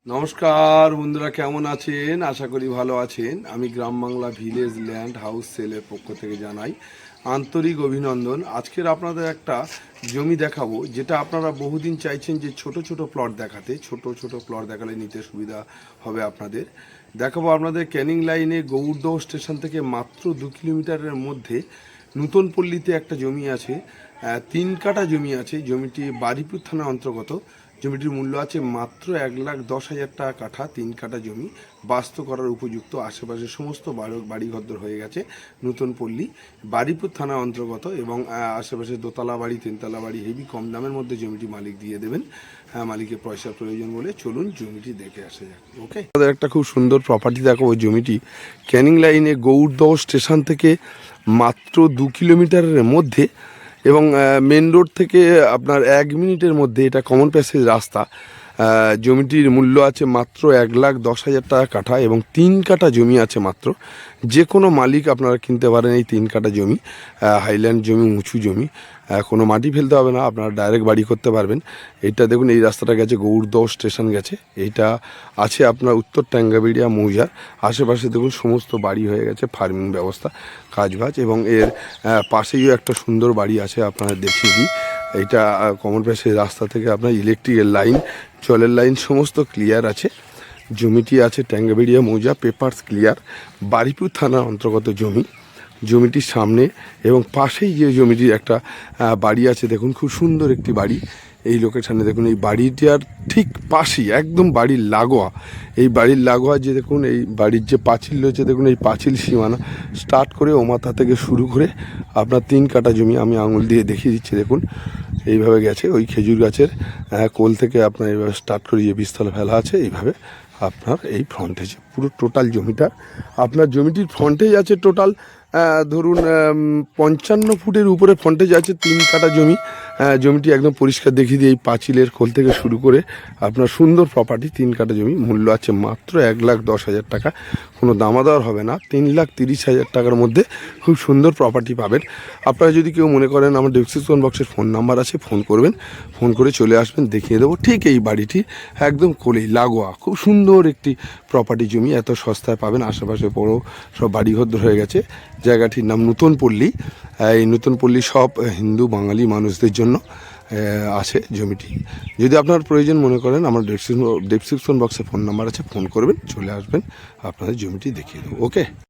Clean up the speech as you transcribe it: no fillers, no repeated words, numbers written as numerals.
নমস্কার বন্ধুরা, কেমন আছেন? আশা করি ভালো আছেন। আমি গ্রাম বাংলা ভিলেজ ল্যান্ড হাউস সেলের পক্ষ থেকে জানাই আন্তরিক অভিনন্দন। আজকের আপনাদের একটা জমি দেখাবো, যেটা আপনারা বহুদিন চাইছেন যে ছোট ছোট প্লট দেখাতে। ছোট ছোট প্লট দেখালে নিতে সুবিধা হবে আপনাদের। দেখাবো আপনাদের ক্যানিং লাইনে গৌড়দহ স্টেশন থেকে মাত্র 2 কিলোমিটারের মধ্যে নূতন পল্লীতে একটা জমি আছে। 3 কাঠা জমি আছে। জমিটি বারুইপুর থানা অন্তর্গত। জমিটির মূল্য আছে মাত্র 1,10,000 টাকা কাঠা। 3 কাঠা জমি বাস্তু করার উপযুক্ত। আশেপাশে সমস্ত বাড়িঘর হয়ে গেছে। নূতন পল্লী, বারুইপুর থানা অন্তর্গত, এবং আশেপাশে দোতলা বাড়ি, তিনতলা বাড়ি, হেভি কম দামের মধ্যে জমিটি মালিক দিয়ে দেবেন। মালিকের পয়সার প্রয়োজন বলে চলুন জমিটি দেখে আসা যাক। ওকে, আমাদের একটা খুব সুন্দর প্রপার্টি দেখো। ওই জমিটি ক্যানিং লাইনে গৌড়দহ স্টেশন থেকে মাত্র 2 কিলোমিটারের মধ্যে, এবং মেন রোড থেকে আপনার 1 মিনিটের মধ্যে। এটা কমন প্যাসেজ রাস্তা। জমিটির মূল্য আছে মাত্র 1,10,000 টাকা কাঠা, এবং 3 কাঠা জমি আছে মাত্র। যে কোনো মালিক আপনারা কিনতে পারেন এই 3 কাঠা জমি। হাইল্যান্ড জমি, উঁচু জমি, কোনো মাটি ফেলতে হবে না, আপনারা ডাইরেক্ট বাড়ি করতে পারবেন। এইটা দেখুন, এই রাস্তাটা গেছে গৌড়দহ স্টেশন গেছে। এইটা আছে আপনার উত্তর ট্যাঙ্গাবেড়িয়া মৌজার আশেপাশে। দেখুন সমস্ত বাড়ি হয়ে গেছে, ফার্মিং ব্যবস্থা, কাজবাজ, এবং এর পাশেই একটা সুন্দর বাড়ি আছে, আপনারা দেখিয়ে দিই। এইটা কমন প্যাসেজ রাস্তা থেকে আপনার ইলেকট্রিকের লাইন, জলের লাইন সমস্ত ক্লিয়ার আছে। জমিটি আছে ট্যাঙ্গাবেড়িয়া মৌজা, পেপারস ক্লিয়ার, বারুইপুর থানার অন্তর্গত জমি। জমিটির সামনে এবং পাশেই যে জমিটির একটা বাড়ি আছে, দেখুন খুব সুন্দর একটি বাড়ি। এই লোকেশানে দেখুন, এই বাড়িটার ঠিক পাশেই, একদম বাড়ির লাগোয়া, এই বাড়ির লাগোয়া যে দেখুন, এই বাড়ির যে পাঁচিল রয়েছে দেখুন, এই পাঁচিল সীমানা স্টার্ট করে ওমাথা থেকে শুরু করে আপনার 3 কাঠা জমি। আমি আঙুল দিয়ে দেখিয়ে দিচ্ছি, দেখুন এইভাবে গেছে। ওই খেজুর গাছের কোল থেকে আপনার এইভাবে স্টার্ট করে যে বীজতলা ফেলা আছে, এইভাবে আপনার এই ফ্রন্টেজে পুরো টোটাল জমিটা। আপনার জমিটির ফ্রন্টেজ আছে টোটাল ধরুন 55 ফুটের উপরে ফ্রন্টেজ আছে। 3 কাঠা জমি। জমিটি একদম পরিষ্কার দেখিয়ে দিয়ে, এই পাঁচিলের কোল থেকে শুরু করে আপনার সুন্দর প্রপার্টি। 3 কাঠা জমি, মূল্য আছে মাত্র 1,10,000 টাকা। কোনো দামাদার হবে না। 3,30,000 টাকার মধ্যে খুব সুন্দর প্রপার্টি পাবেন। আপনারা যদি কেউ মনে করেন, আমার ডেসক্রিপশন বক্সের ফোন নাম্বার আছে, ফোন করবেন, ফোন করে চলে আসবেন, দেখিয়ে দেবো। ঠিক এই বাড়িটি একদম কোলেই লাগোয়া খুব সুন্দর একটি প্রপার্টি জমি। এত সস্তায় পাবেন। আশেপাশে বড় সব বাড়িঘর হয়ে গেছে। জায়গাটির নাম নূতন পল্লী। এই নূতন পল্লী সব হিন্দু বাঙালি মানুষদের জন্য আছে জমিটি। যদি আপনার প্রয়োজন মনে করেন, আমার ডেসক্রিপশন বক্সে ফোন নাম্বার আছে, ফোন করবেন, চলে আসবেন, আপনাদের জমিটি দেখিয়ে দেবো। ওকে।